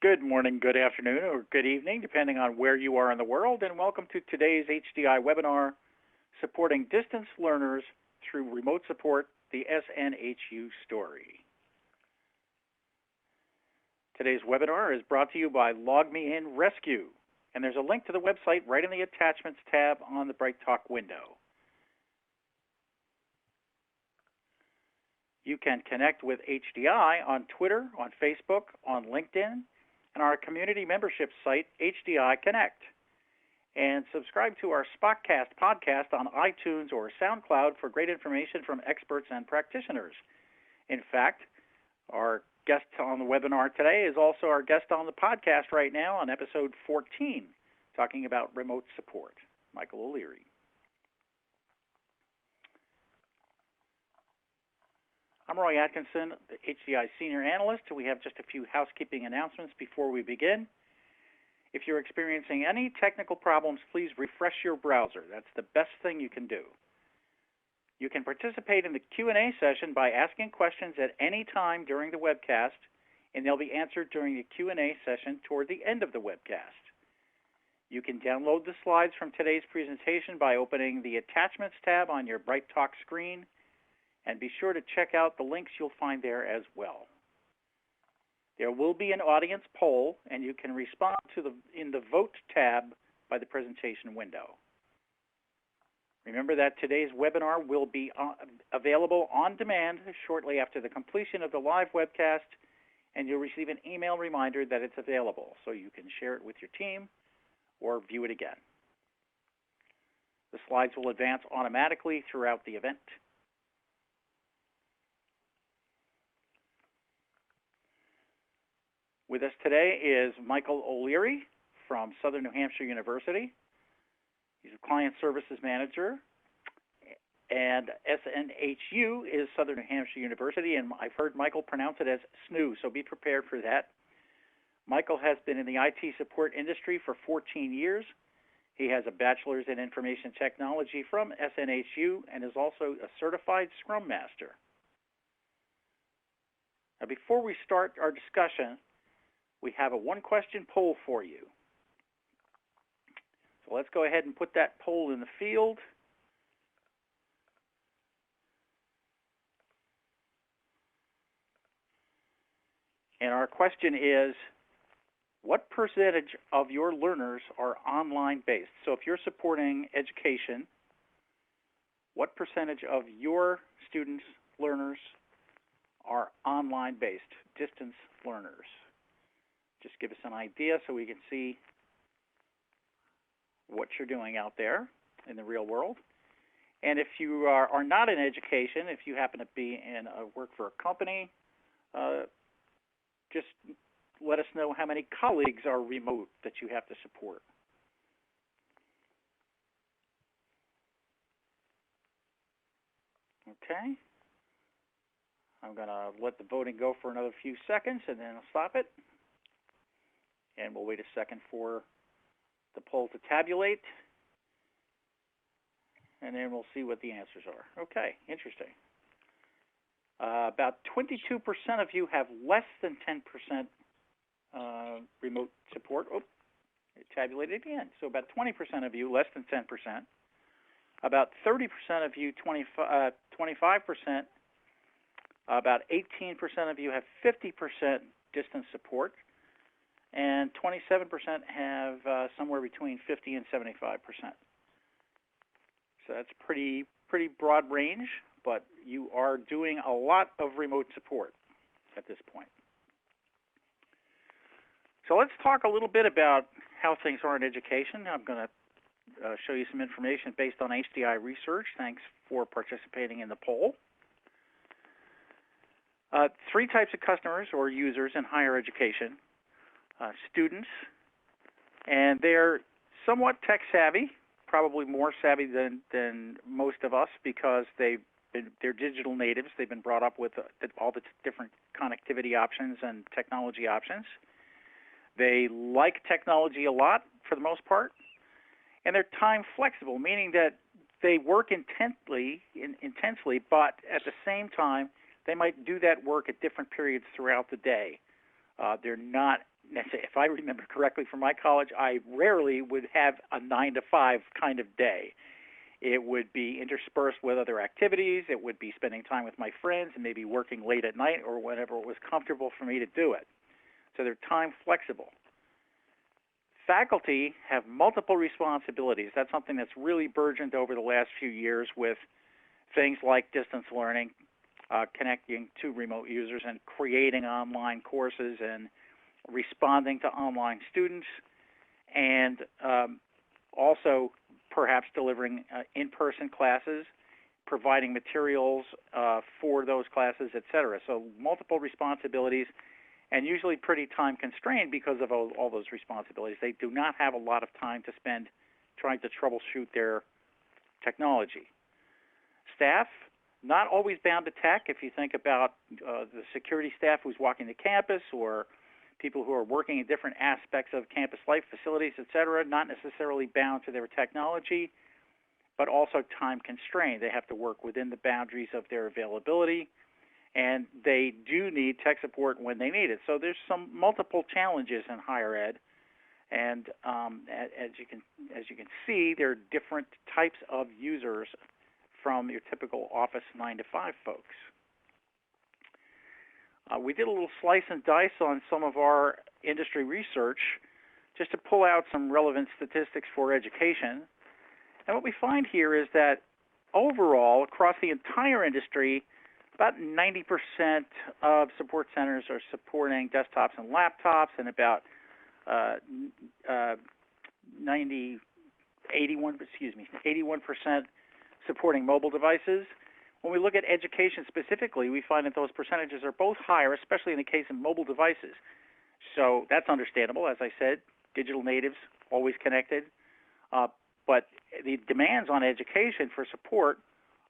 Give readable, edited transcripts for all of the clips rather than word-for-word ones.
Good morning, good afternoon, or good evening, depending on where you are in the world, and welcome to today's HDI webinar, Supporting Distance Learners Through Remote Support, the SNHU Story. Today's webinar is brought to you by LogMeIn Rescue, and there's a link to the website right in the Attachments tab on the BrightTalk window. You can connect with HDI on Twitter, on Facebook, on LinkedIn, and our community membership site, HDI Connect. And subscribe to our Spotcast podcast on iTunes or SoundCloud for great information from experts and practitioners. In fact, our guest on the webinar today is also our guest on the podcast right now on episode 14, talking about remote support, Michael O'Leary. I'm Roy Atkinson, the HDI Senior Analyst. We have just a few housekeeping announcements before we begin. If you're experiencing any technical problems, please refresh your browser. That's the best thing you can do. You can participate in the Q&A session by asking questions at any time during the webcast, and they'll be answered during the Q&A session toward the end of the webcast. You can download the slides from today's presentation by opening the Attachments tab on your BrightTalk screen, and be sure to check out the links you'll find there as well. There will be an audience poll, and you can respond in the Vote tab by the presentation window. Remember that today's webinar will be available on demand shortly after the completion of the live webcast, and you'll receive an email reminder that it's available, so you can share it with your team or view it again. The slides will advance automatically throughout the event. With us today is Michael O'Leary from Southern New Hampshire University. He's a Client Services Manager, and SNHU is Southern New Hampshire University, and I've heard Michael pronounce it as SNHU, so be prepared for that. Michael has been in the IT support industry for 14 years. He has a bachelor's in information technology from SNHU and is also a certified Scrum Master. Now, before we start our discussion, we have a one-question poll for you. So let's go ahead and put that poll in the field. And our question is, what percentage of your learners are online-based? So if you're supporting education, what percentage of your students, learners, are online-based, distance learners? Just give us an idea so we can see what you're doing out there in the real world. And if you are not in education, if you happen to be in work for a company, just let us know how many colleagues are remote that you have to support. Okay. I'm going to let the voting go for another few seconds, and then I'll stop it. And we'll wait a second for the poll to tabulate, and then we'll see what the answers are. Okay, interesting. About 22% of you have less than 10% remote support. Oh, it tabulated again. So about 20% of you, less than 10%. About 30% of you, 25%. About 18% of you have 50% distance support. And 27% have somewhere between 50 and 75%. So that's pretty broad range, but you are doing a lot of remote support at this point. So let's talk a little bit about how things are in education. I'm going to show you some information based on HDI research. Thanks for participating in the poll. Three types of customers or users in higher education. Students, and they're somewhat tech savvy, probably more savvy than most of us because they're digital natives. They've been brought up with all the different connectivity options and technology options. They like technology a lot for the most part, and they're time flexible, meaning that they work intensely, but at the same time, they might do that work at different periods throughout the day. They're not if I remember correctly from my college, I rarely would have a 9 to 5 kind of day. It would be interspersed with other activities. It would be spending time with my friends and maybe working late at night or whenever it was comfortable for me to do it. So they're time flexible. Faculty have multiple responsibilities. That's something that's really burgeoned over the last few years with things like distance learning, connecting to remote users and creating online courses and responding to online students, and also perhaps delivering in-person classes, providing materials for those classes, etc. So multiple responsibilities, and usually pretty time constrained because of all those responsibilities. They do not have a lot of time to spend trying to troubleshoot their technology. Staff, not always bound to tech. If you think about the security staff who's walking the campus, or people who are working in different aspects of campus life, facilities, etc., not necessarily bound to their technology, but also time constrained. They have to work within the boundaries of their availability, and they do need tech support when they need it. So there's some multiple challenges in higher ed, and as you can see, there are different types of users from your typical office 9 to 5 folks. We did a little slice and dice on some of our industry research just to pull out some relevant statistics for education. And what we find here is that overall, across the entire industry, about 90% of support centers are supporting desktops and laptops, and about 81% supporting mobile devices. When we look at education specifically, we find that those percentages are both higher, especially in the case of mobile devices. So that's understandable. As I said, digital natives, always connected. But the demands on education for support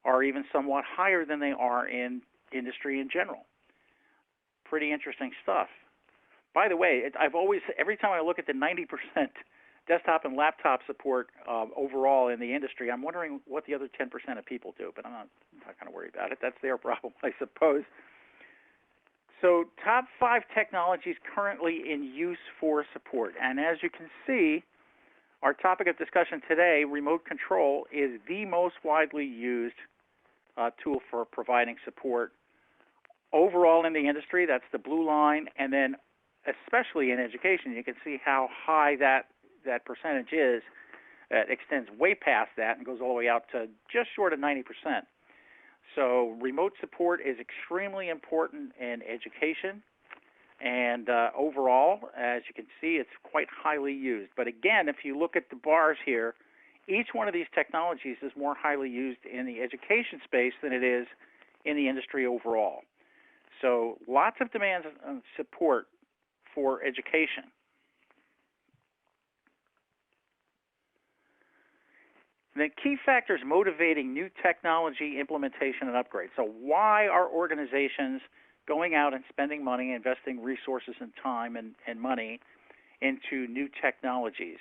are even somewhat higher than they are in industry in general. Pretty interesting stuff. By the way, every time I look at the 90% desktop and laptop support overall in the industry, I'm wondering what the other 10% of people do, but I'm not going to worry about it. That's their problem, I suppose. So top 5 technologies currently in use for support. And as you can see, our topic of discussion today, remote control, is the most widely used tool for providing support overall in the industry. That's the blue line. And then especially in education, you can see how high that percentage is. It extends way past that and goes all the way out to just short of 90%. So remote support is extremely important in education, and overall, as you can see, it's quite highly used. But again, if you look at the bars here, each one of these technologies is more highly used in the education space than it is in the industry overall. So lots of demands on support for education. The key factors motivating new technology implementation and upgrade. So why are organizations going out and spending money, investing resources and time and money into new technologies?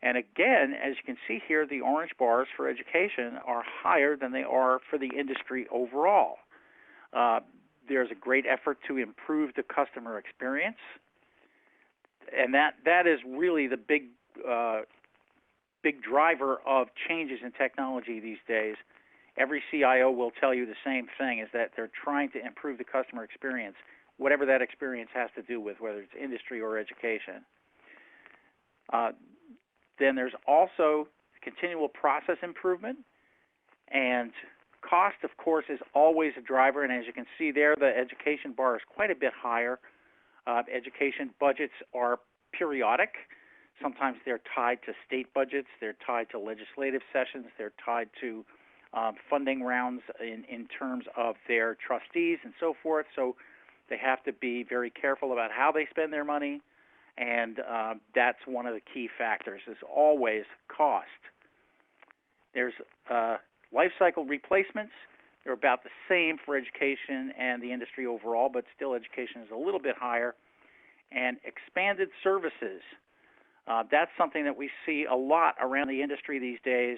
And again, as you can see here, the orange bars for education are higher than they are for the industry overall. There's a great effort to improve the customer experience, and that is really the big driver of changes in technology these days. Every CIO will tell you the same thing, is that they're trying to improve the customer experience, whatever that experience has to do with, whether it's industry or education. Then there's also continual process improvement, and cost, of course, is always a driver, and as you can see there, the education bar is quite a bit higher. Education budgets are periodic. Sometimes they're tied to state budgets, they're tied to legislative sessions, they're tied to funding rounds in terms of their trustees and so forth. So they have to be very careful about how they spend their money, and that's one of the key factors, is always cost. There's life cycle replacements. They're about the same for education and the industry overall, but still education is a little bit higher. And expanded services. That's something that we see a lot around the industry these days,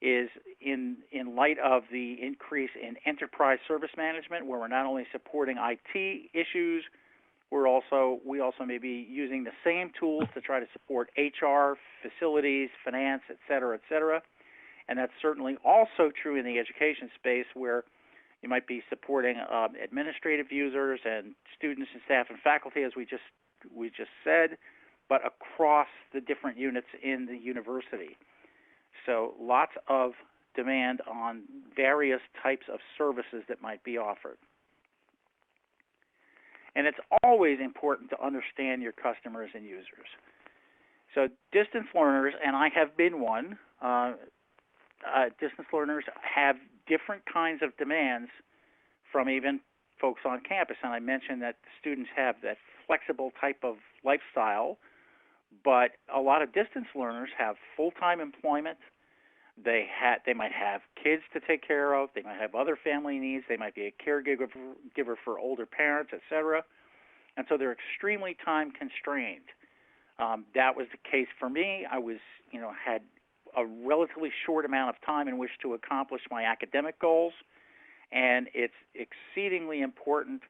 is in light of the increase in enterprise service management, where we're not only supporting IT issues, We also may be using the same tools to try to support HR, facilities, finance, et cetera, and that's certainly also true in the education space, where you might be supporting administrative users and students and staff and faculty, as we just said, but across the different units in the university. So lots of demand on various types of services that might be offered. And it's always important to understand your customers and users. So distance learners, and I have been one, distance learners have different kinds of demands from even folks on campus. And I mentioned that students have that flexible type of lifestyle, but a lot of distance learners have full-time employment. They might have kids to take care of. They might have other family needs. They might be a caregiver for older parents, et cetera. And so they're extremely time constrained. That was the case for me. I had a relatively short amount of time in which to accomplish my academic goals, and it's exceedingly important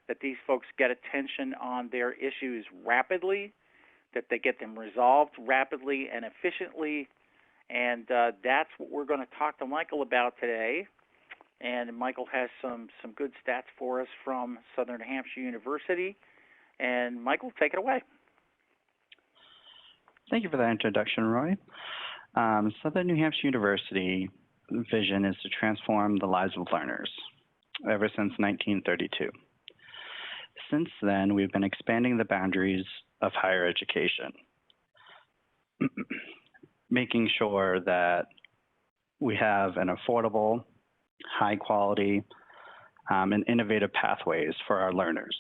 that these folks get attention on their issues rapidly, that they get them resolved rapidly and efficiently. And that's what we're going to talk to Michael about today. And Michael has some good stats for us from Southern New Hampshire University. And Michael, take it away. Thank you for that introduction, Roy. Southern New Hampshire University vision is to transform the lives of learners ever since 1932. Since then, we've been expanding the boundaries of higher education, making sure that we have an affordable, high quality, and innovative pathways for our learners.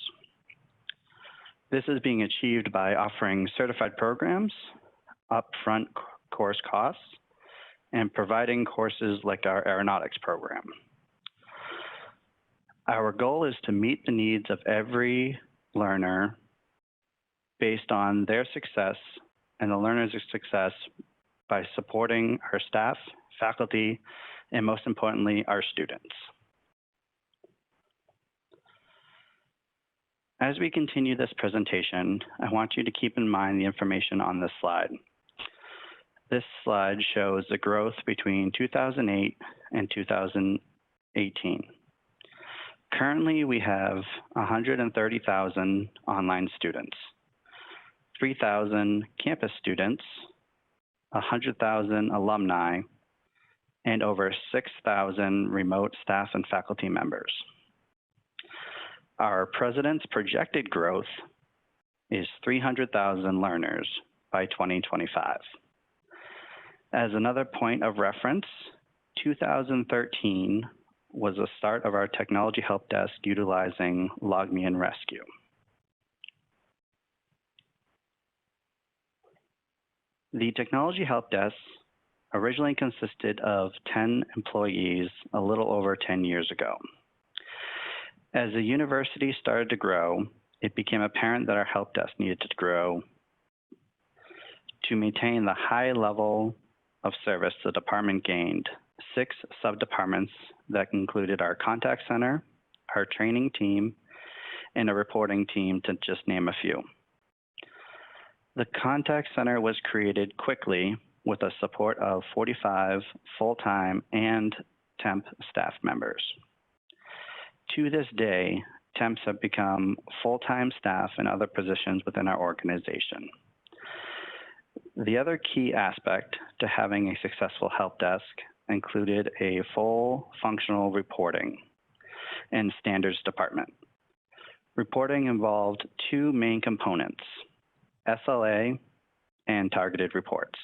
This is being achieved by offering certified programs, upfront course costs, and providing courses like our aeronautics program. Our goal is to meet the needs of every learner based on their success and the learner's success by supporting our staff, faculty, and most importantly, our students. As we continue this presentation, I want you to keep in mind the information on this slide. This slide shows the growth between 2008 and 2018. Currently, we have 130,000 online students, 3,000 campus students, 100,000 alumni, and over 6,000 remote staff and faculty members. Our president's projected growth is 300,000 learners by 2025. As another point of reference, 2013 was the start of our technology help desk utilizing LogMe and Rescue. The technology help desk originally consisted of 10 employees a little over 10 years ago. As the university started to grow, it became apparent that our help desk needed to grow to maintain the high level of service the department gained. 6 sub-departments that included our contact center, our training team, and a reporting team, to just name a few. The contact center was created quickly with the support of 45 full-time and temp staff members. To this day, temps have become full-time staff in other positions within our organization. The other key aspect to having a successful help desk included a full functional reporting and standards department. Reporting involved 2 main components, SLA and targeted reports.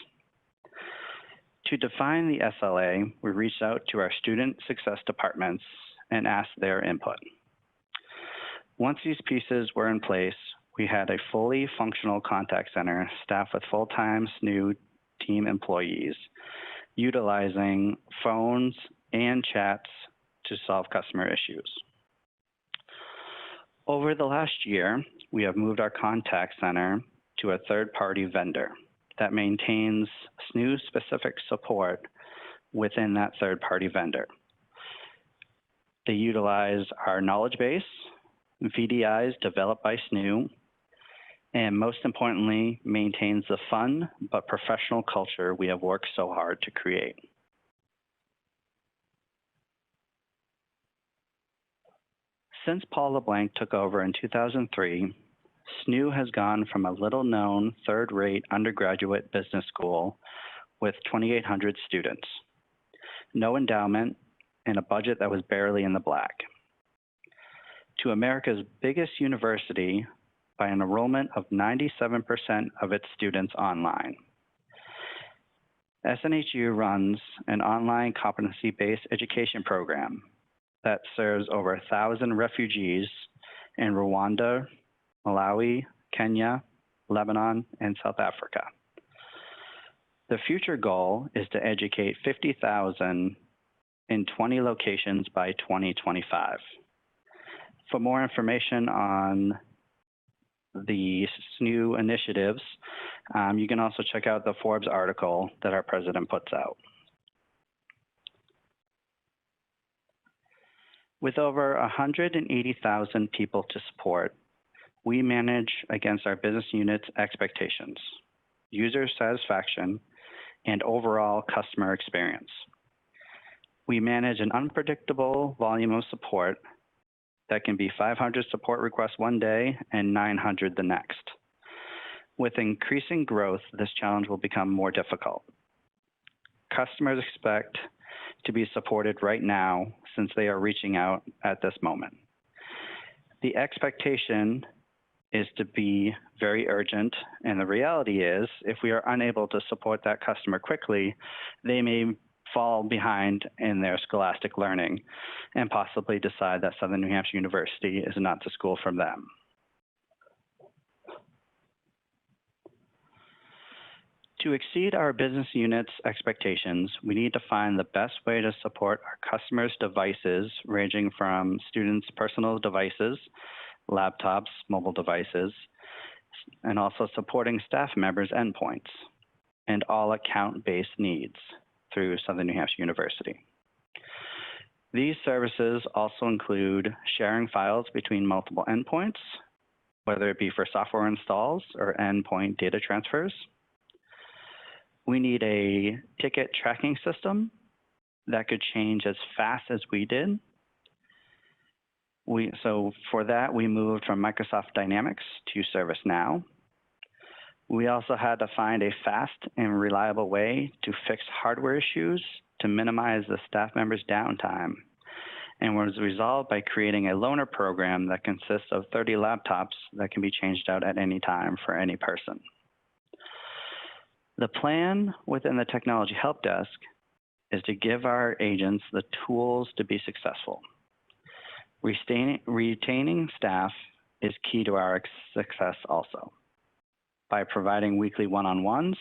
To define the SLA, we reached out to our student success departments and asked their input. Once these pieces were in place, we had a fully functional contact center staffed with full-time SNHU team employees, utilizing phones and chats to solve customer issues. Over the last year, we have moved our contact center to a third-party vendor that maintains SNHU-specific support within that third-party vendor. They utilize our knowledge base, VDIs developed by SNHU, and most importantly, maintains the fun but professional culture we have worked so hard to create. Since Paul LeBlanc took over in 2003, SNHU has gone from a little-known third-rate undergraduate business school with 2,800 students, no endowment, and a budget that was barely in the black, to America's biggest university by an enrollment of 97% of its students online. SNHU runs an online competency-based education program that serves over 1,000 refugees in Rwanda, Malawi, Kenya, Lebanon, and South Africa. The future goal is to educate 50,000 in 20 locations by 2025. For more information on the SNHU initiatives, you can also check out the Forbes article that our president puts out. With over 180,000 people to support, we manage against our business unit's expectations, user satisfaction, and overall customer experience. We manage an unpredictable volume of support that can be 500 support requests one day and 900 the next. With increasing growth, this challenge will become more difficult. Customers expect to be supported right now since they are reaching out at this moment. The expectation is to be very urgent, and the reality is if we are unable to support that customer quickly, they may fall behind in their scholastic learning and possibly decide that Southern New Hampshire University is not the school for them. To exceed our business unit's expectations, we need to find the best way to support our customers' devices, ranging from students' personal devices, laptops, mobile devices, and also supporting staff members' endpoints and all account-based needs through Southern New Hampshire University. These services also include sharing files between multiple endpoints, whether it be for software installs or endpoint data transfers. We need a ticket tracking system that could change as fast as we did. So for that, we moved from Microsoft Dynamics to ServiceNow. We also had to find a fast and reliable way to fix hardware issues to minimize the staff members' downtime, and was resolved by creating a loaner program that consists of 30 laptops that can be changed out at any time for any person. The plan within the Technology Help Desk is to give our agents the tools to be successful. Retaining staff is key to our success also, by providing weekly one-on-ones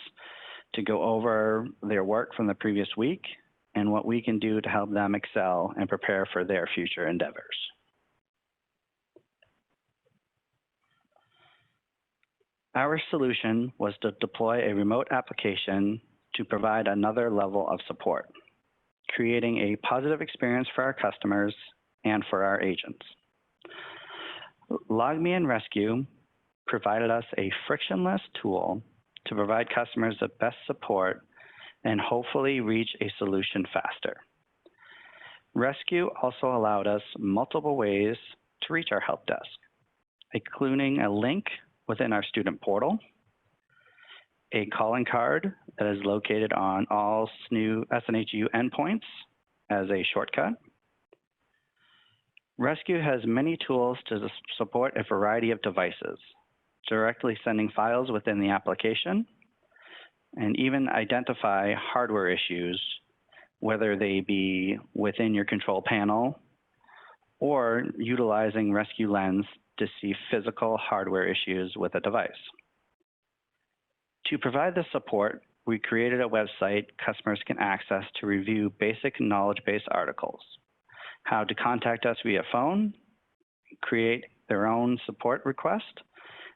to go over their work from the previous week and what we can do to help them excel and prepare for their future endeavors. Our solution was to deploy a remote application to provide another level of support, creating a positive experience for our customers and for our agents. LogMe and Rescue provided us a frictionless tool to provide customers the best support and hopefully reach a solution faster. Rescue also allowed us multiple ways to reach our help desk, including a link within our student portal, a calling card that is located on all SNHU endpoints as a shortcut. Rescue has many tools to support a variety of devices, directly sending files within the application, and even identify hardware issues, whether they be within your control panel or utilizing Rescue Lens to see physical hardware issues with a device. To provide the support, we created a website customers can access to review basic knowledge-based articles, how to contact us via phone, create their own support request,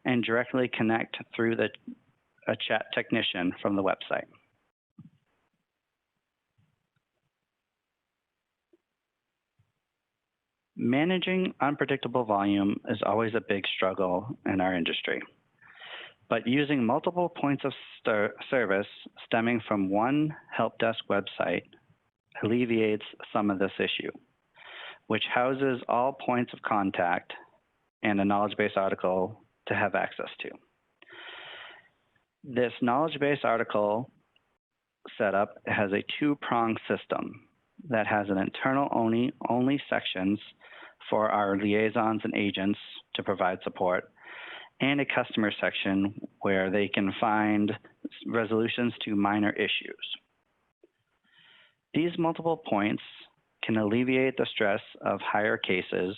and directly connect through a chat technician from the website. Managing unpredictable volume is always a big struggle in our industry, but using multiple points of service stemming from one help desk website alleviates some of this issue, which houses all points of contact and a knowledge base article to have access to. This knowledge base article setup has a two-pronged system that has an internal only sections for our liaisons and agents to provide support, and a customer section where they can find resolutions to minor issues. These multiple points can alleviate the stress of higher cases,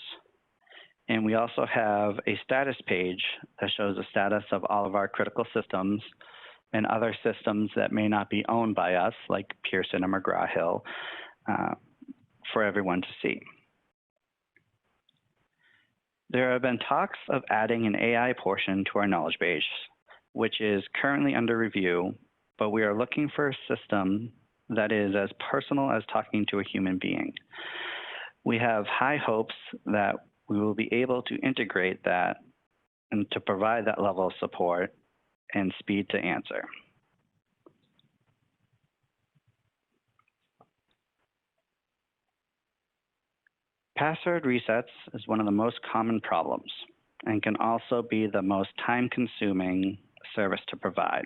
and we also have a status page that shows the status of all of our critical systems and other systems that may not be owned by us, like Pearson or McGraw-Hill, for everyone to see. There have been talks of adding an AI portion to our knowledge base, which is currently under review, but we are looking for a system that is as personal as talking to a human being. We have high hopes that we will be able to integrate that and to provide that level of support and speed to answer. Password resets is one of the most common problems and can also be the most time-consuming service to provide.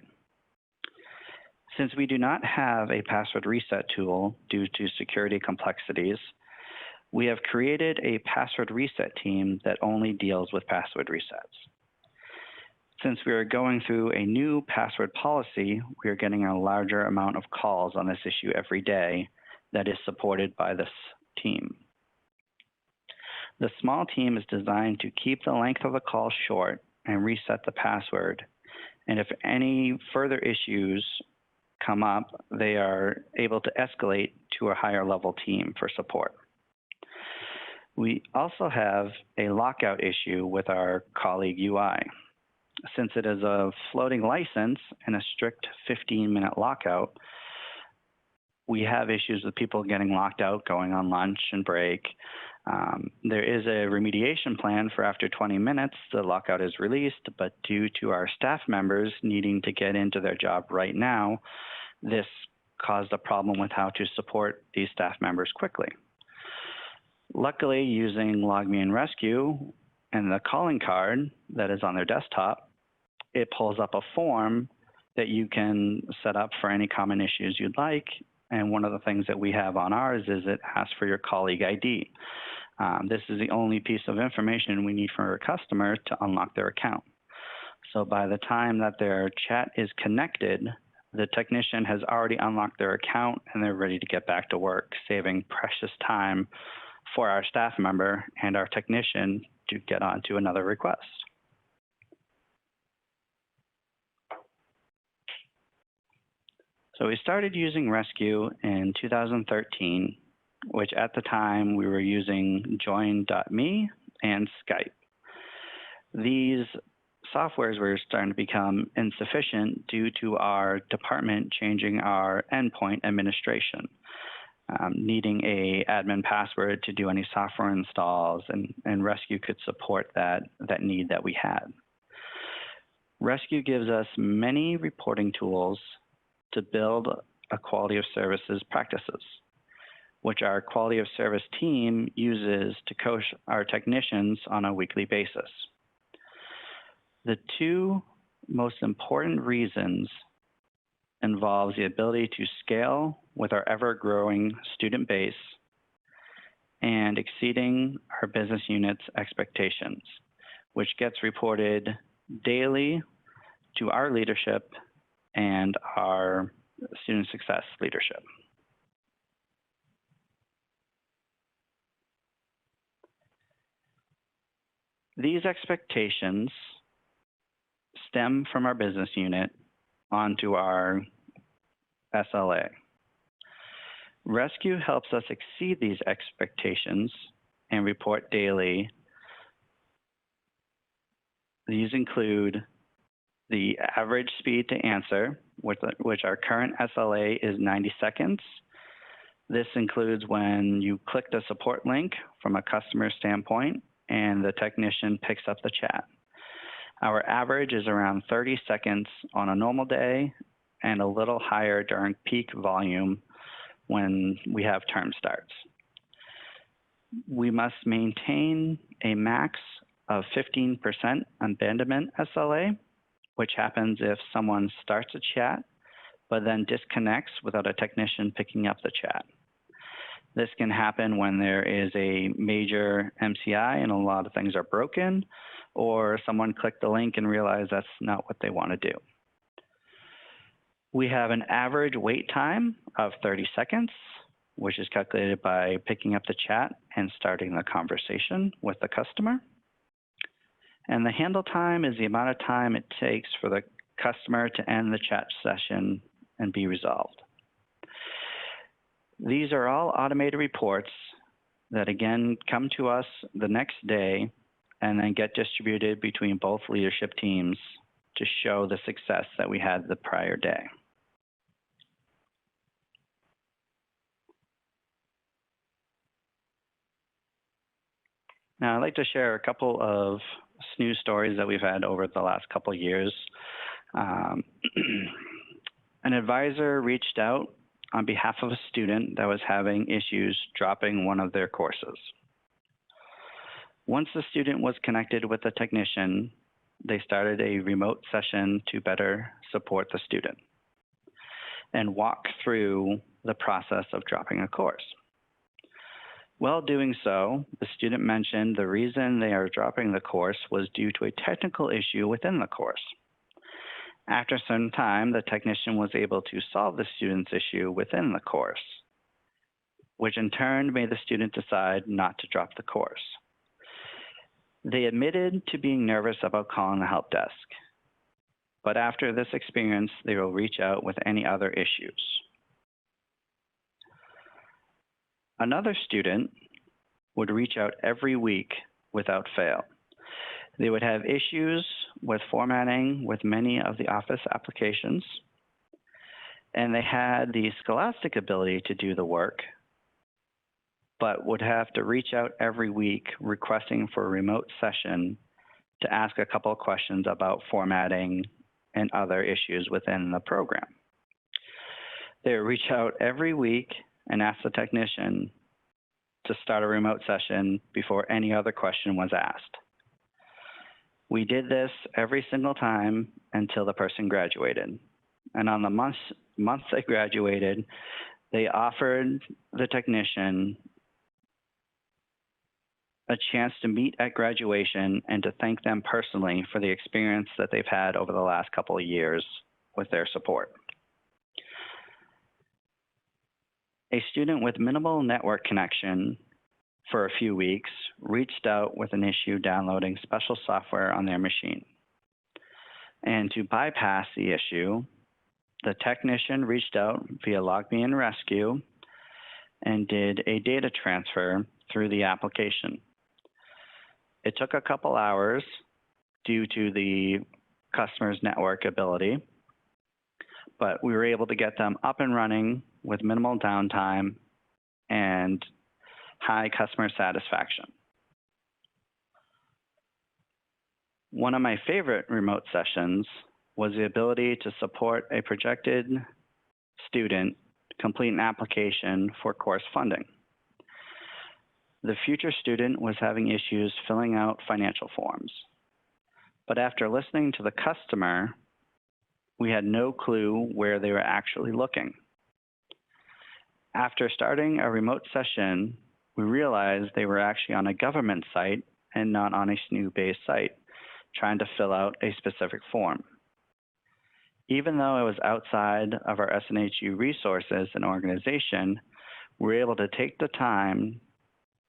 Since we do not have a password reset tool due to security complexities, we have created a password reset team that only deals with password resets. Since we are going through a new password policy, we are getting a larger amount of calls on this issue every day that is supported by this team. The small team is designed to keep the length of the call short and reset the password. And if any further issues come up, they are able to escalate to a higher level team for support. We also have a lockout issue with our colleague UI. Since it is a floating license and a strict 15-minute lockout, we have issues with people getting locked out, going on lunch and break. There is a remediation plan for after 20 minutes, the lockout is released, but due to our staff members needing to get into their job right now, this caused a problem with how to support these staff members quickly. Luckily, using LogMe and Rescue and the calling card that is on their desktop, it pulls up a form that you can set up for any common issues you'd like. And one of the things that we have on ours is it asks for your colleague ID. This is the only piece of information we need from our customer to unlock their account. So by the time that their chat is connected, the technician has already unlocked their account and they're ready to get back to work, saving precious time for our staff member and our technician to get on to another request. So we started using Rescue in 2013, which at the time we were using Join.me and Skype. These softwares were starting to become insufficient due to our department changing our endpoint administration, needing a admin password to do any software installs, and Rescue could support that need that we had. Rescue gives us many reporting tools to build a quality of services practices, which our quality of service team uses to coach our technicians on a weekly basis. The two most important reasons involves the ability to scale with our ever-growing student base and exceeding our business unit's expectations, which gets reported daily to our leadership and our student success leadership. These expectations stem from our business unit onto our SLA. Rescue helps us exceed these expectations and report daily. These include the average speed to answer, which our current SLA is 90 seconds. This includes when you click the support link from a customer standpoint and the technician picks up the chat. Our average is around 30 seconds on a normal day and a little higher during peak volume when we have term starts. We must maintain a max of 15% abandonment SLA, which happens if someone starts a chat but then disconnects without a technician picking up the chat. This can happen when there is a major MCI and a lot of things are broken, or someone clicked the link and realized that's not what they want to do. We have an average wait time of 30 seconds, which is calculated by picking up the chat and starting the conversation with the customer. And the handle time is the amount of time it takes for the customer to end the chat session and be resolved. These are all automated reports that again come to us the next day and then get distributed between both leadership teams to show the success that we had the prior day. Now, I'd like to share a couple of SNHU stories that we've had over the last couple of years. An advisor reached out on behalf of a student that was having issues dropping one of their courses. Once the student was connected with the technician, they started a remote session to better support the student and walk through the process of dropping a course. While doing so, the student mentioned the reason they are dropping the course was due to a technical issue within the course. After some time, the technician was able to solve the student's issue within the course, which in turn made the student decide not to drop the course. They admitted to being nervous about calling the help desk, but after this experience, they will reach out with any other issues. Another student would reach out every week without fail. They would have issues with formatting with many of the Office applications, and they had the scholastic ability to do the work, but would have to reach out every week requesting for a remote session to ask a couple of questions about formatting and other issues within the program. They would reach out every week and ask the technician to start a remote session before any other question was asked. We did this every single time until the person graduated. And on the month they graduated, they offered the technician a chance to meet at graduation and to thank them personally for the experience that they've had over the last couple of years with their support. A student with minimal network connection for a few weeks reached out with an issue downloading special software on their machine. And to bypass the issue, the technician reached out via LogMe and Rescue and did a data transfer through the application. It took a couple hours due to the customer's network ability, but we were able to get them up and running with minimal downtime and high customer satisfaction. One of my favorite remote sessions was the ability to support a projected student complete an application for course funding. The future student was having issues filling out financial forms, but after listening to the customer, we had no clue where they were actually looking. After starting a remote session, we realized they were actually on a government site and not on a SNHU-based site, trying to fill out a specific form. Even though it was outside of our SNHU resources and organization, we were able to take the time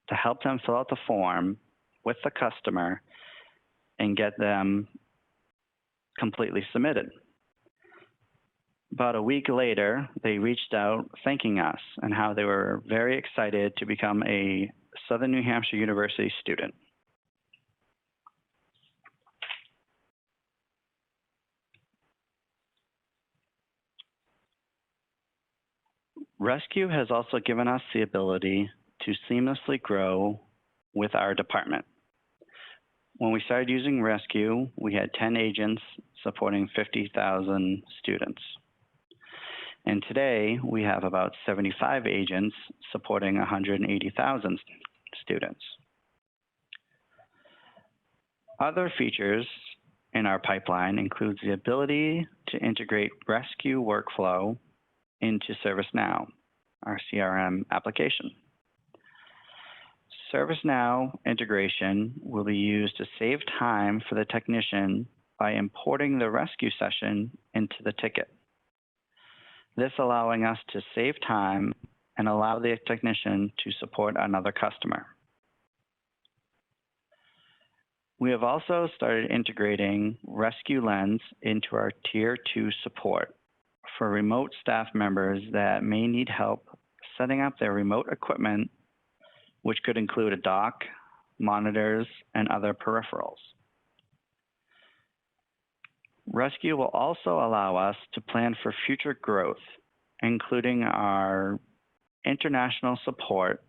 to help them fill out the form with the customer and get them completely submitted. About a week later, they reached out thanking us and how they were very excited to become a Southern New Hampshire University student. Rescue has also given us the ability to seamlessly grow with our department. When we started using Rescue, we had 10 agents supporting 50,000 students. And today, we have about 75 agents supporting 180,000 students. Other features in our pipeline includes the ability to integrate Rescue workflow into ServiceNow, our CRM application. ServiceNow integration will be used to save time for the technician by importing the rescue session into the ticket. This allowing us to save time and allow the technician to support another customer. We have also started integrating Rescue Lens into our Tier 2 support for remote staff members that may need help setting up their remote equipment, which could include a dock, monitors, and other peripherals. Rescue will also allow us to plan for future growth, including our international support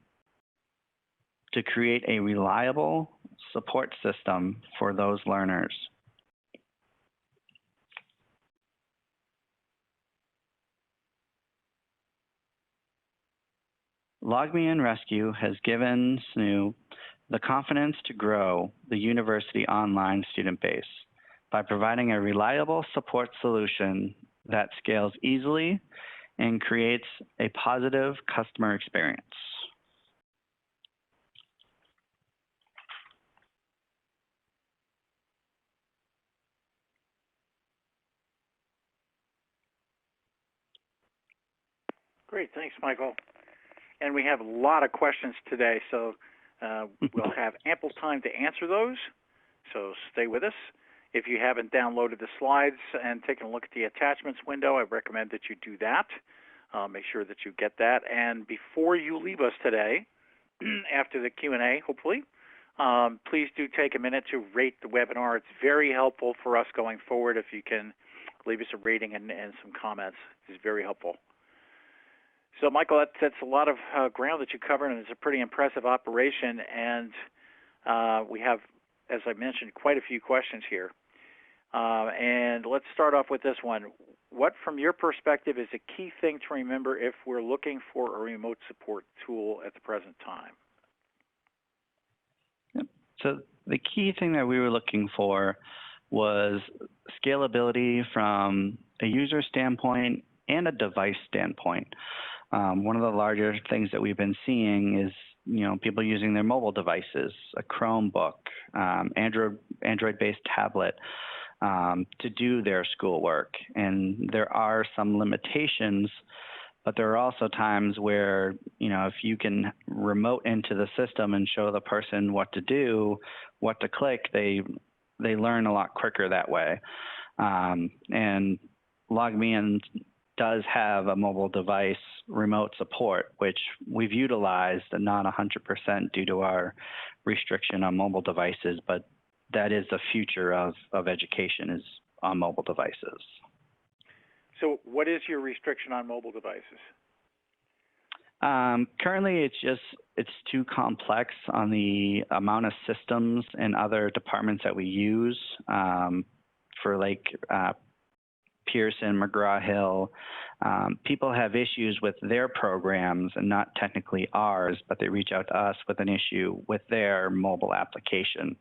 to create a reliable support system for those learners. LogMeIn Rescue has given SNHU the confidence to grow the university online student base by providing a reliable support solution that scales easily and creates a positive customer experience. Great, thanks, Michael. And we have a lot of questions today, so we'll have ample time to answer those, so stay with us. If you haven't downloaded the slides and taken a look at the attachments window, I recommend that you do that. Make sure that you get that. And before you leave us today, after the Q&A, hopefully, please do take a minute to rate the webinar. It's very helpful for us going forward. If you can leave us a rating and some comments, it's very helpful. So, Michael, that's a lot of ground that you covered, and it's a pretty impressive operation. And we have, as I mentioned, quite a few questions here. And let's start off with this one. What, from your perspective, is a key thing to remember if we're looking for a remote support tool at the present time? Yep. So the key thing that we were looking for was scalability from a user standpoint and a device standpoint. One of the larger things that we've been seeing is people using their mobile devices, a Chromebook, Android-based tablet, to do their schoolwork. And there are some limitations, but there are also times where, if you can remote into the system and show the person what to do, what to click, they learn a lot quicker that way. And LogMeIn does have a mobile device remote support, which we've utilized, not 100% due to our restriction on mobile devices, but that is the future of education, is on mobile devices. So what is your restriction on mobile devices? Currently, it's too complex on the amount of systems and other departments that we use for Pearson, McGraw-Hill. People have issues with their programs and not technically ours, but they reach out to us with an issue with their mobile application.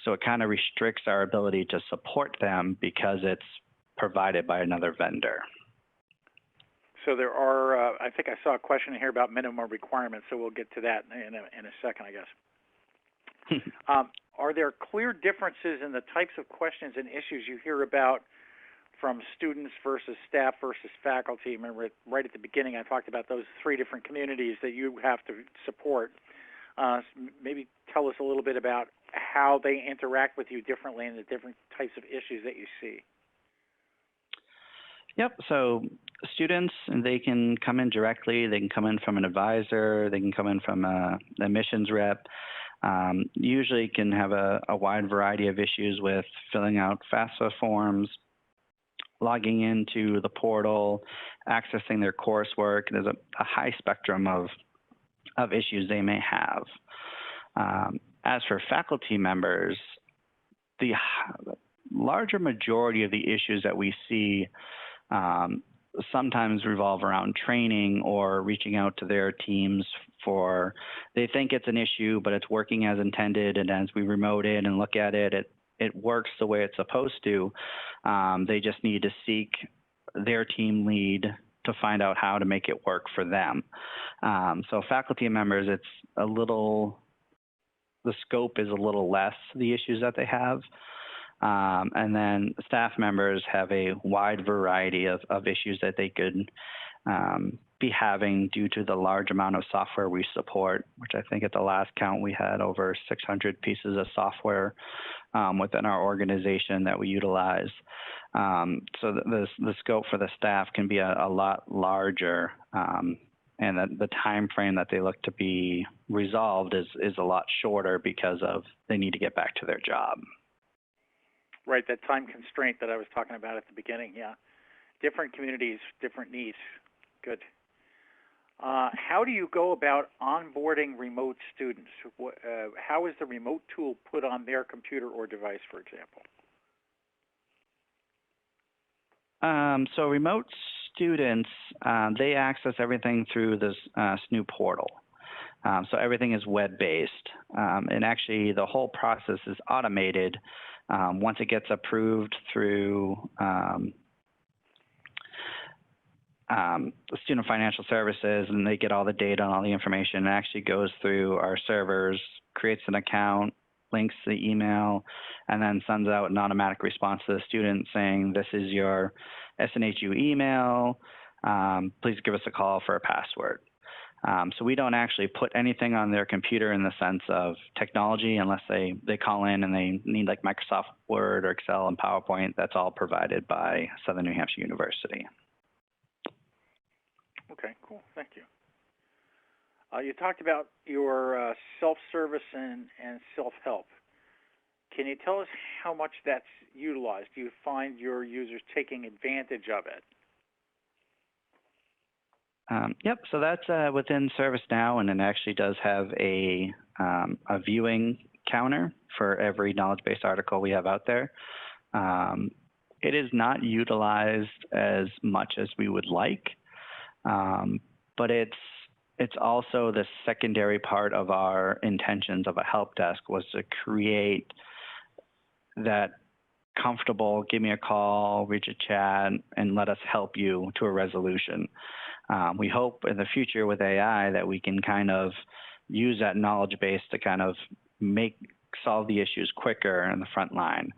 So it kind of restricts our ability to support them because it's provided by another vendor. So there are, I think I saw a question here about minimum requirements, so we'll get to that in a second, I guess. Are there clear differences in the types of questions and issues you hear about from students versus staff versus faculty? Remember, right at the beginning, I talked about those 3 different communities that you have to support. Maybe tell us a little bit about how they interact with you differently and the different types of issues that you see. Yep. So students, they can come in directly. They can come in from an advisor. They can come in from an admissions rep. Usually can have a wide variety of issues with filling out FAFSA forms, logging into the portal, accessing their coursework. There's a high spectrum of issues they may have. As for faculty members, the larger majority of the issues that we see sometimes revolve around training or reaching out to their teams for, they think it's an issue, but it's working as intended, and as we remote in and look at it, it works the way it's supposed to. They just need to seek their team lead to find out how to make it work for them. So faculty members, it's a little, the scope is a little less, the issues that they have. And then staff members have a wide variety of issues that they could be having due to the large amount of software we support, which I think at the last count we had over 600 pieces of software within our organization that we utilize. So the scope for the staff can be a lot larger, and the time frame that they look to be resolved is a lot shorter because of they need to get back to their job. Right, that time constraint that I was talking about at the beginning, yeah. Different communities, different needs. Good. How do you go about onboarding remote students? How is the remote tool put on their computer or device, for example? So remote students, they access everything through this SNHU portal. So everything is web-based. And actually, the whole process is automated. Once it gets approved through Student Financial Services, and they get all the data and all the information, it actually goes through our servers, creates an account, links the email, and then sends out an automatic response to the student saying, this is your SNHU email, please give us a call for a password. So we don't actually put anything on their computer in the sense of technology unless they call in and they need like Microsoft Word or Excel and PowerPoint. That's all provided by Southern New Hampshire University. Okay, cool. Thank you. You talked about your self-service and self-help. Can you tell us how much that's utilized? Do you find your users taking advantage of it? Yep, so that's within ServiceNow, and it actually does have a viewing counter for every knowledge-based article we have out there. It is not utilized as much as we would like, but it's also the secondary part of our intentions of a help desk was to create that comfortable, give me a call, reach a chat, and let us help you to a resolution. We hope in the future with AI that we can kind of use that knowledge base to kind of solve the issues quicker in the front line.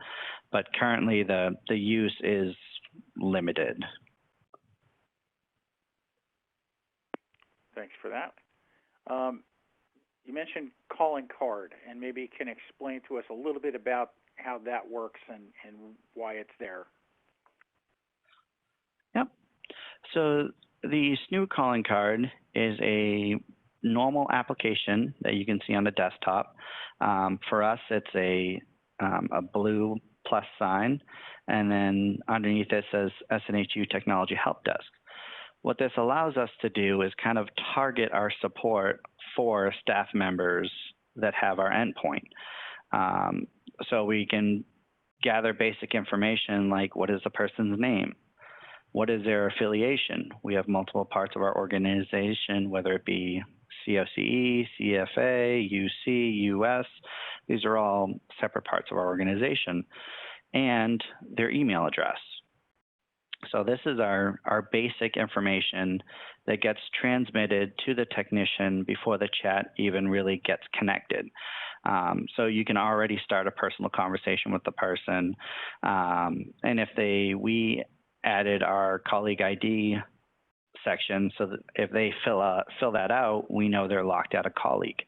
But currently the use is limited. Thanks for that. You mentioned calling card, and maybe you can explain to us a little bit about how that works and why it's there. Yep. So the SNHU calling card is a normal application that you can see on the desktop. For us, it's a blue plus sign, and then underneath it says SNHU Technology Help Desk. What this allows us to do is kind of target our support for staff members that have our endpoint. So we can gather basic information like what is the person's name? What is their affiliation? We have multiple parts of our organization, whether it be CFCE, CFA, UC, US. These are all separate parts of our organization. And their email address. So this is our basic information that gets transmitted to the technician before the chat even really gets connected. So you can already start a personal conversation with the person. And if we added our colleague ID section so that if they fill that out, we know they're locked out a colleague.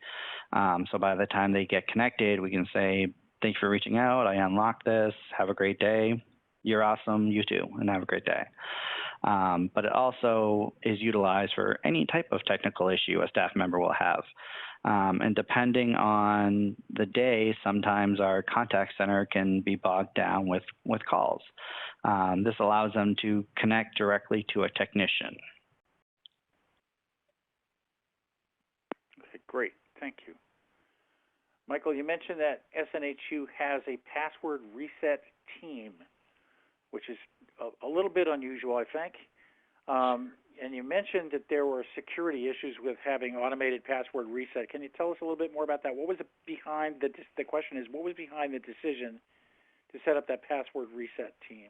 So by the time they get connected, we can say, thanks for reaching out. I unlocked this. Have a great day. You're awesome. You too. And have a great day. But it also is utilized for any type of technical issue a staff member will have. And depending on the day, sometimes our contact center can be bogged down with calls. This allows them to connect directly to a technician. Okay, great. Thank you. Michael, you mentioned that SNHU has a password reset team, which is a little bit unusual, I think. And you mentioned that there were security issues with having automated password reset. Can you tell us a little bit more about that? What was behind the question is, what was behind the decision to set up that password reset team?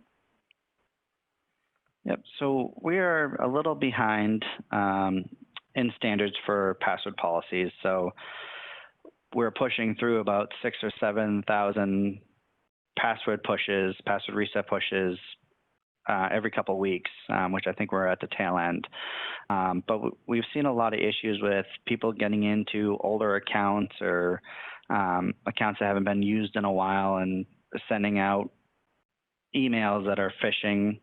Yep, so we are a little behind in standards for password policies. So we're pushing through about 6,000 or 7,000 password reset pushes every couple of weeks, which I think we're at the tail end. But we've seen a lot of issues with people getting into older accounts or accounts that haven't been used in a while and sending out emails that are phishing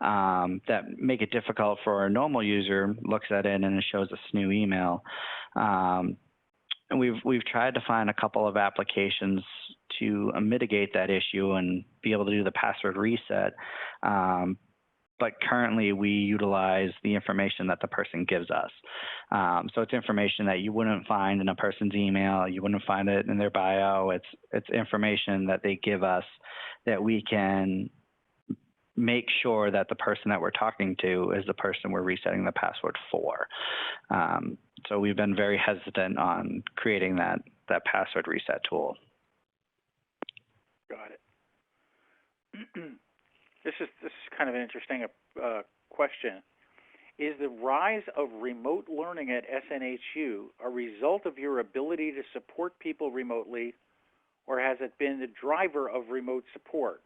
that make it difficult for a normal user, looks at it and it shows us new email. And we've tried to find a couple of applications to mitigate that issue and be able to do the password reset. But currently we utilize the information that the person gives us. So it's information that you wouldn't find in a person's email, you wouldn't find it in their bio. It's information that they give us that we can make sure that the person that we're talking to is the person we're resetting the password for. So we've been very hesitant on creating that password reset tool. Got it. This is kind of an interesting question. Is the rise of remote learning at SNHU a result of your ability to support people remotely, or has it been the driver of remote support?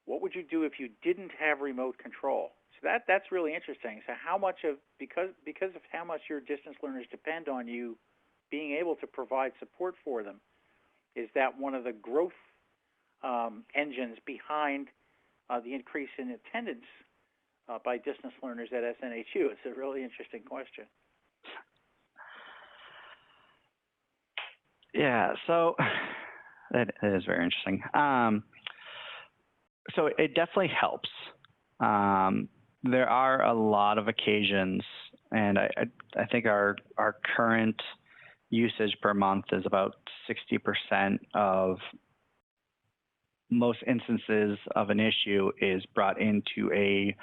What would you do if you didn't have remote control? So that's really interesting. So how much of because of how much your distance learners depend on you being able to provide support for them, is that one of the growth engines behind the increase in attendance by distance learners at SNHU? It's a really interesting question. Yeah, so that is very interesting. So it definitely helps. There are a lot of occasions, and I think our current usage per month is about 60% of most instances of an issue is brought into a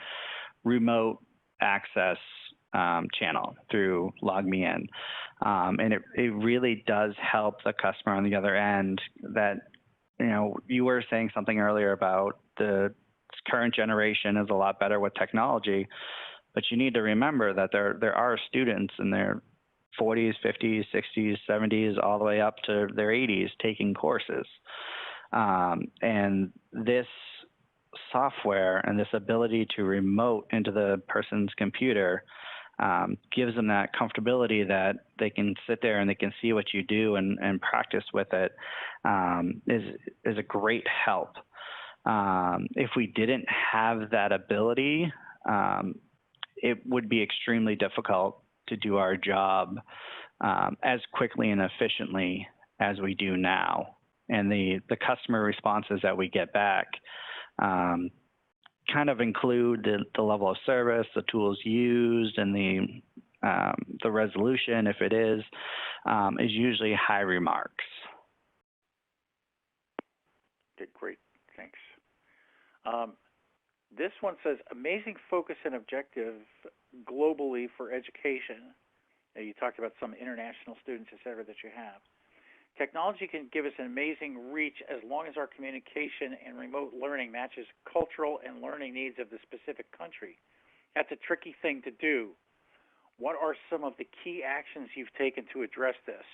remote access channel through LogMeIn. And it really does help the customer on the other end that, you were saying something earlier about the current generation is a lot better with technology, but you need to remember that there are students in their 40s, 50s, 60s, 70s, all the way up to their 80s taking courses. And this software and this ability to remote into the person's computer gives them that comfortability that they can sit there and they can see what you do and practice with it, is a great help. If we didn't have that ability, it would be extremely difficult to do our job as quickly and efficiently as we do now. And the customer responses that we get back kind of include the level of service, the tools used, and the resolution, if it is usually high remarks. Okay, great, thanks. This one says, amazing focus and objective globally for education. You talked about some international students, et cetera, that you have. Technology can give us an amazing reach as long as our communication and remote learning matches cultural and learning needs of the specific country. That's a tricky thing to do. What are some of the key actions you've taken to address this?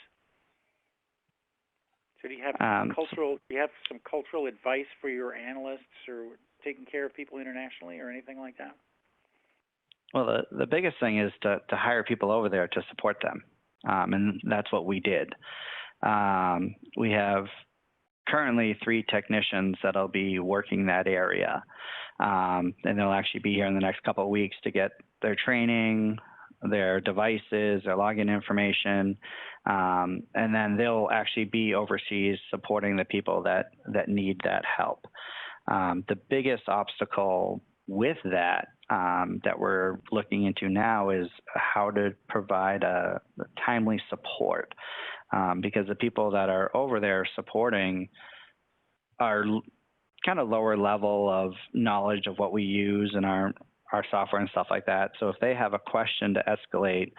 So do you have some cultural advice for your analysts or taking care of people internationally or anything like that? Well, the biggest thing is to hire people over there to support them, and that's what we did. We have currently 3 technicians that'll be working that area, and they'll actually be here in the next couple of weeks to get their training, their devices, their login information, And then they'll actually be overseas supporting the people that need that help. The biggest obstacle with that that we're looking into now is how to provide a timely support, because the people that are over there supporting are kind of lower level of knowledge of what we use in our software and stuff like that. So if they have a question to escalate,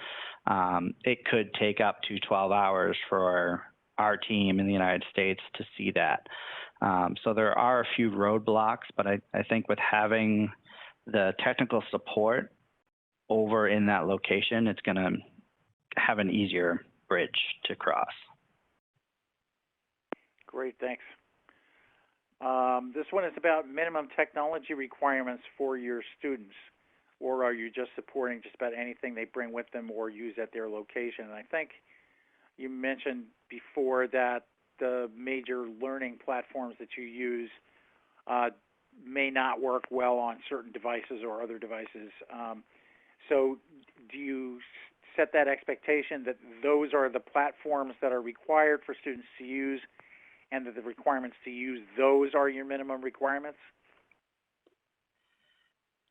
it could take up to 12 hours for our team in the United States to see that. So there are a few roadblocks, but I think with having the technical support over in that location, it's going to have an easier bridge to cross. Great, thanks. This one is about minimum technology requirements for your students, or are you just supporting just about anything they bring with them or use at their location? And I think you mentioned before that the major learning platforms that you use may not work well on certain devices or other devices. So do you set that expectation that those are the platforms that are required for students to use, and that the requirements to use those are your minimum requirements?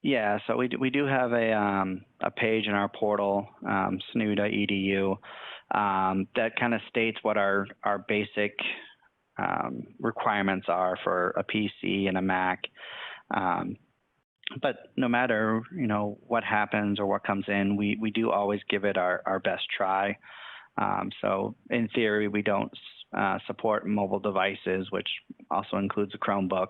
Yeah, so we do have a page in our portal, SNHU.edu, that kind of states what our basic requirements are for a PC and a Mac. But no matter what happens or what comes in, we do always give it our best try. So in theory, we don't support mobile devices, which also includes a Chromebook,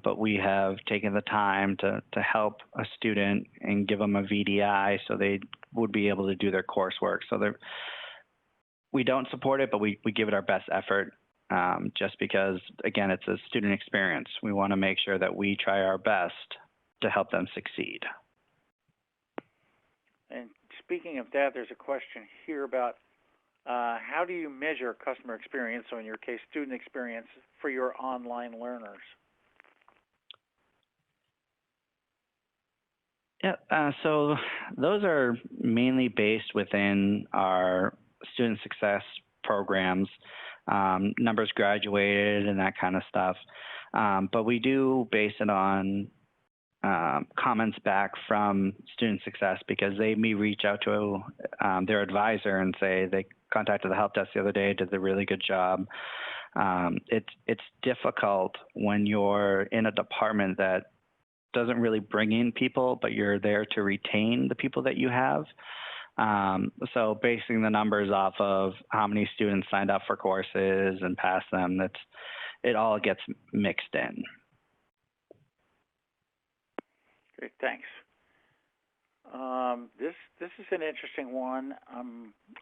but we have taken the time to help a student and give them a VDI so they would be able to do their coursework. So we don't support it, but we give it our best effort, just because, again, it's a student experience. We want to make sure that we try our best to help them succeed. And speaking of that, there's a question here about how do you measure customer experience, so in your case, student experience, for your online learners? Yeah, so those are mainly based within our student success programs, numbers graduated and that kind of stuff. But we do base it on comments back from student success, because they may reach out to their advisor and say they contacted the help desk the other day, did a really good job. It's difficult when you're in a department that doesn't really bring in people, but you're there to retain the people that you have. So basing the numbers off of how many students signed up for courses and passed them, it all gets mixed in. Great, thanks. This is an interesting one.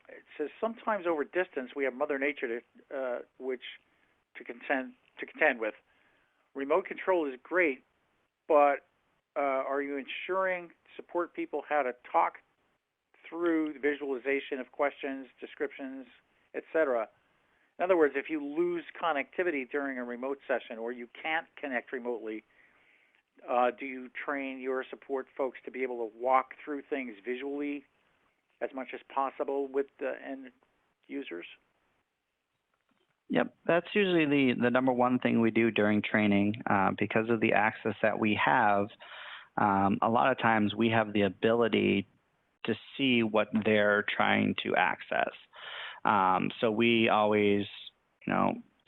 It says sometimes over distance we have Mother Nature to contend with. Remote control is great, but are you ensuring support people how to talk through the visualization of questions, descriptions, etc.? In other words, if you lose connectivity during a remote session or you can't connect remotely, do you train your support folks to be able to walk through things visually as much as possible with the end users? Yep, that's usually the number one thing we do during training, because of the access that we have. A lot of times we have the ability to see what they're trying to access. So we always,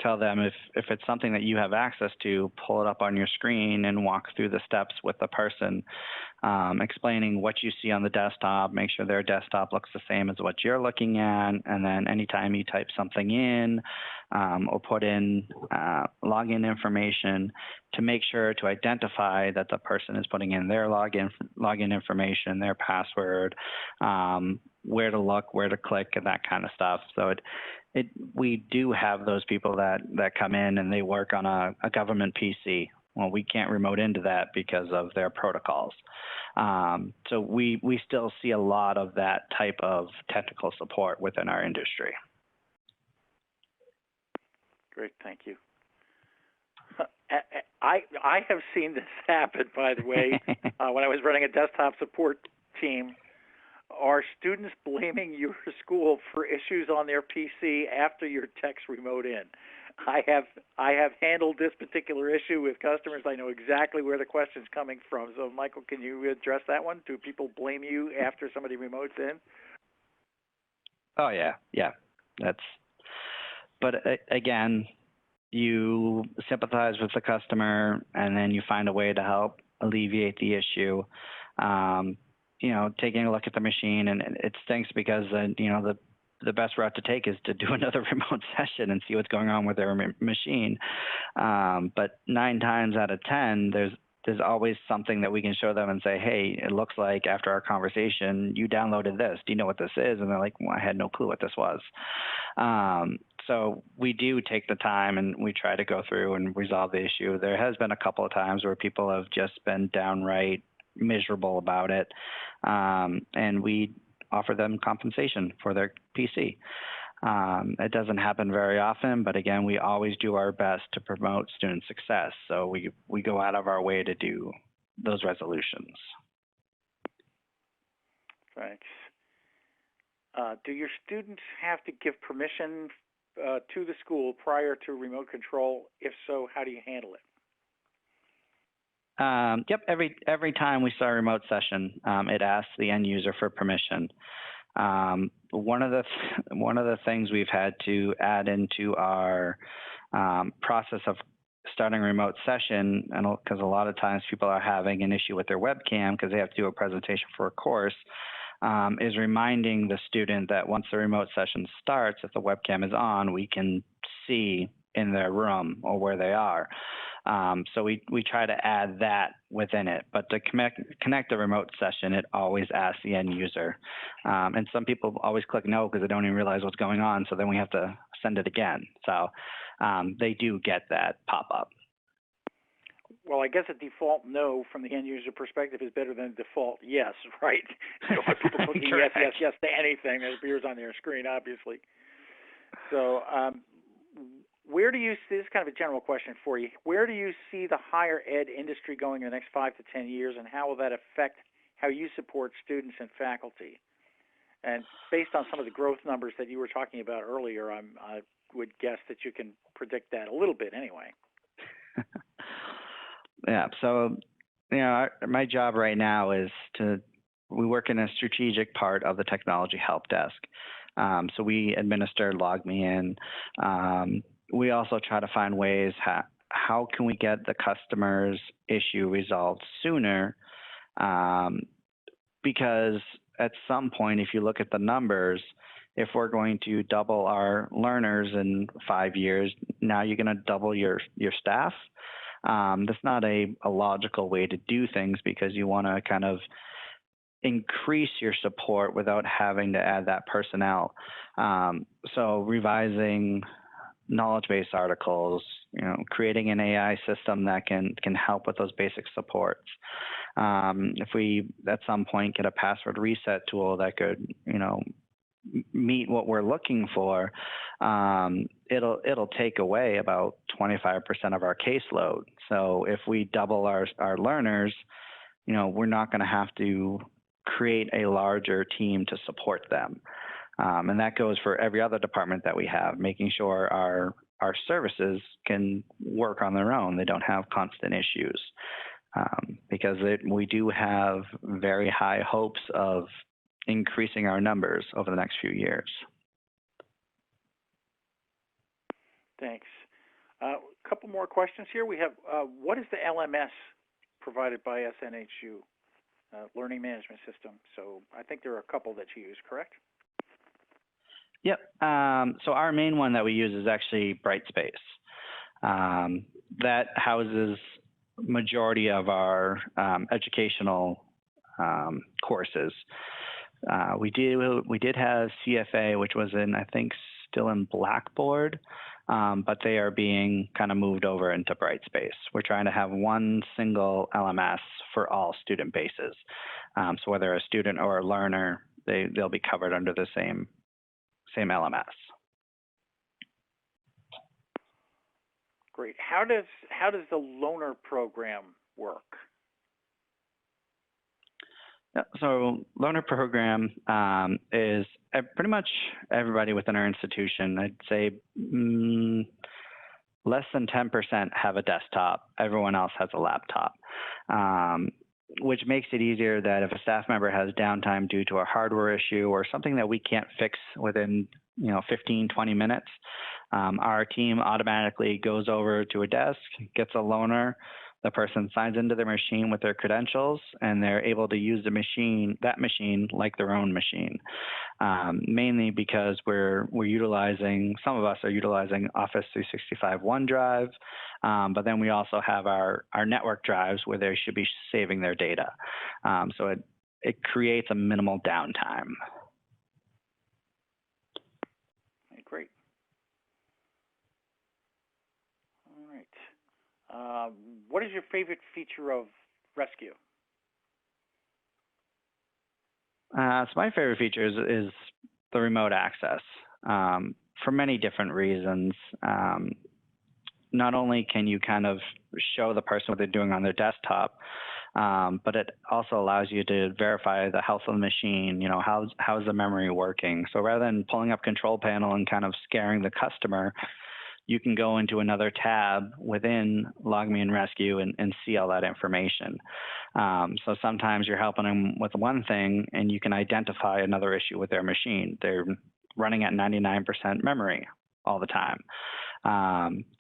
tell them if it's something that you have access to, pull it up on your screen and walk through the steps with the person, explaining what you see on the desktop, make sure their desktop looks the same as what you're looking at, and then anytime you type something in or put in login information, to make sure to identify that the person is putting in their login information, their password, where to look, where to click, and that kind of stuff. So we do have those people that come in and they work on a government PC. Well, we can't remote into that because of their protocols. So we still see a lot of that type of technical support within our industry. Great, thank you. I have seen this happen, by the way, when I was running a desktop support team. Are students blaming your school for issues on their PC after your techs remote in? I have handled this particular issue with customers. I know exactly where the question's coming from. So, Michael, can you address that one? Do people blame you after somebody remotes in? Oh yeah. But again, you sympathize with the customer, and then you find a way to help alleviate the issue. Taking a look at the machine, and it stinks because the best route to take is to do another remote session and see what's going on with their machine. But 9 times out of 10, there's always something that we can show them and say, hey, it looks like after our conversation, you downloaded this. Do you know what this is? And they're like, well, I had no clue what this was. So we do take the time and we try to go through and resolve the issue. There has been a couple of times where people have just been downright miserable about it. And we offer them compensation for their PC. It doesn't happen very often, but again, we always do our best to promote student success. So we go out of our way to do those resolutions. Thanks. Do your students have to give permission to the school prior to remote control? If so, how do you handle it? Yep. Every time we start a remote session, it asks the end user for permission. One of the things we've had to add into our process of starting a remote session, and because a lot of times people are having an issue with their webcam because they have to do a presentation for a course, is reminding the student that once the remote session starts, if the webcam is on, we can see in their room or where they are. So we try to add that within it. But to connect the remote session, it always asks the end user. And some people always click no because they don't even realize what's going on. So then we have to send it again. So they do get that pop-up. Well, I guess a default no from the end user perspective is better than a default yes, right? You know, people clicking yes to anything that appears on their screen, obviously. So where do you see, this is kind of a general question for you, where do you see the higher ed industry going in the next 5 to 10 years, and how will that affect how you support students and faculty? And based on some of the growth numbers that you were talking about earlier, I would guess that you can predict that a little bit anyway. Yeah, so my job right now is we work in a strategic part of the technology help desk. So we administer LogMeIn. We also try to find ways how can we get the customer's issue resolved sooner, because at some point, if you look at the numbers, if we're going to double our learners in 5 years, now you're going to double your staff. That's not a logical way to do things, because you want to kind of increase your support without having to add that personnel. So revising knowledge base articles, creating an AI system that can help with those basic supports. If we at some point get a password reset tool that could, meet what we're looking for, it'll take away about 25% of our caseload. So if we double our learners, we're not going to have to create a larger team to support them. And that goes for every other department that we have, making sure our services can work on their own. They don't have constant issues, because we do have very high hopes of increasing our numbers over the next few years. Thanks. A couple more questions here. We have, what is the LMS provided by SNHU, Learning Management System? So I think there are a couple that you use, correct? Yep. So our main one that we use is actually Brightspace. That houses majority of our educational courses. We did have CFA, which was still in Blackboard, but they are being kind of moved over into Brightspace. We're trying to have one single LMS for all student bases. So whether a student or a learner, they'll be covered under the same LMS. Great. How does the loaner program work? So loaner program is pretty much everybody within our institution. I'd say less than 10% have a desktop. Everyone else has a laptop, which makes it easier that if a staff member has downtime due to a hardware issue or something that we can't fix within 15, 20 minutes, our team automatically goes over to a desk, gets a loaner. The person signs into their machine with their credentials, and they're able to use that machine like their own machine. Mainly because some of us are utilizing Office 365 OneDrive, but then we also have our network drives where they should be saving their data. So it creates a minimal downtime. Great. All right. What is your favorite feature of Rescue? So my favorite feature is the remote access for many different reasons. Not only can you kind of show the person what they're doing on their desktop, but it also allows you to verify the health of the machine. How's the memory working? So rather than pulling up Control Panel and kind of scaring the customer, you can go into another tab within LogMe and Rescue and see all that information. So sometimes you're helping them with one thing and you can identify another issue with their machine. They're running at 99% memory all the time.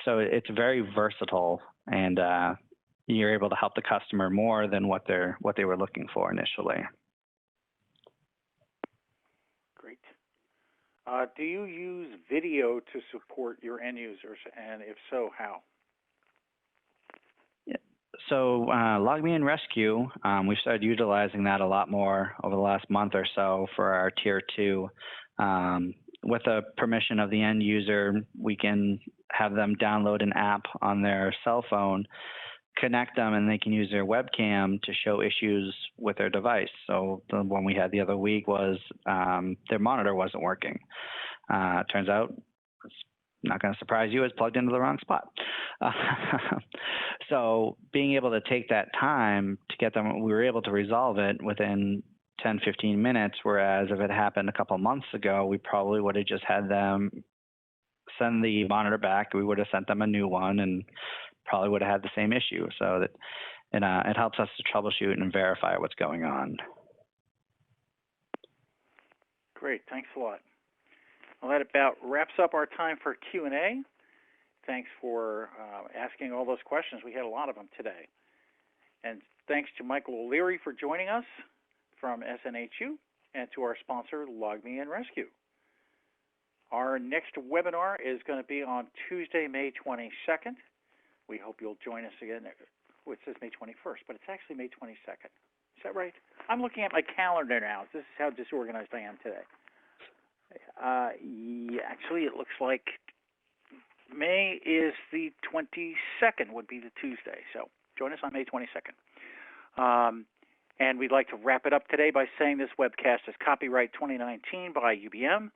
So it's very versatile, and you're able to help the customer more than what they were looking for initially. Great. Do you use video to support your end users, and if so, how? Yeah. So LogMe and Rescue, we've started utilizing that a lot more over the last month or so for our Tier 2. With the permission of the end user, we can have them download an app on their cell phone, connect them, and they can use their webcam to show issues with their device. So the one we had the other week was their monitor wasn't working. Turns out, it's not going to surprise you, it's plugged into the wrong spot. So being able to take that time to get them, we were able to resolve it within 10, 15 minutes, whereas if it happened a couple months ago, we probably would have just had them send the monitor back. We would have sent them a new one and probably would have had the same issue. So that it helps us to troubleshoot and verify what's going on. Great, thanks a lot. Well, that about wraps up our time for Q&A. Thanks for asking all those questions. We had a lot of them today. And thanks to Michael O'Leary for joining us from SNHU, and to our sponsor, LogMe and Rescue. Our next webinar is going to be on Tuesday, May 22nd. We hope you'll join us again. Oh, it says May 21st, but it's actually May 22nd. Is that right? I'm looking at my calendar now. This is how disorganized I am today. Actually, it looks like May is the 22nd would be the Tuesday. So join us on May 22nd. And we'd like to wrap it up today by saying this webcast is copyright 2019 by UBM.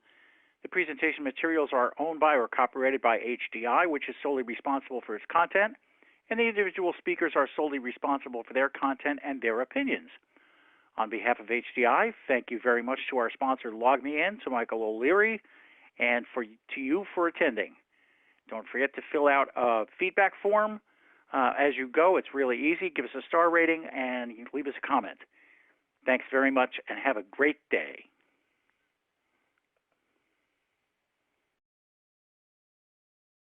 The presentation materials are owned by or copyrighted by HDI, which is solely responsible for its content, and the individual speakers are solely responsible for their content and their opinions. On behalf of HDI, thank you very much to our sponsor, LogMe, and to Michael O'Leary, and to you for attending. Don't forget to fill out a feedback form. As you go, it's really easy. Give us a star rating and leave us a comment. Thanks very much, and have a great day.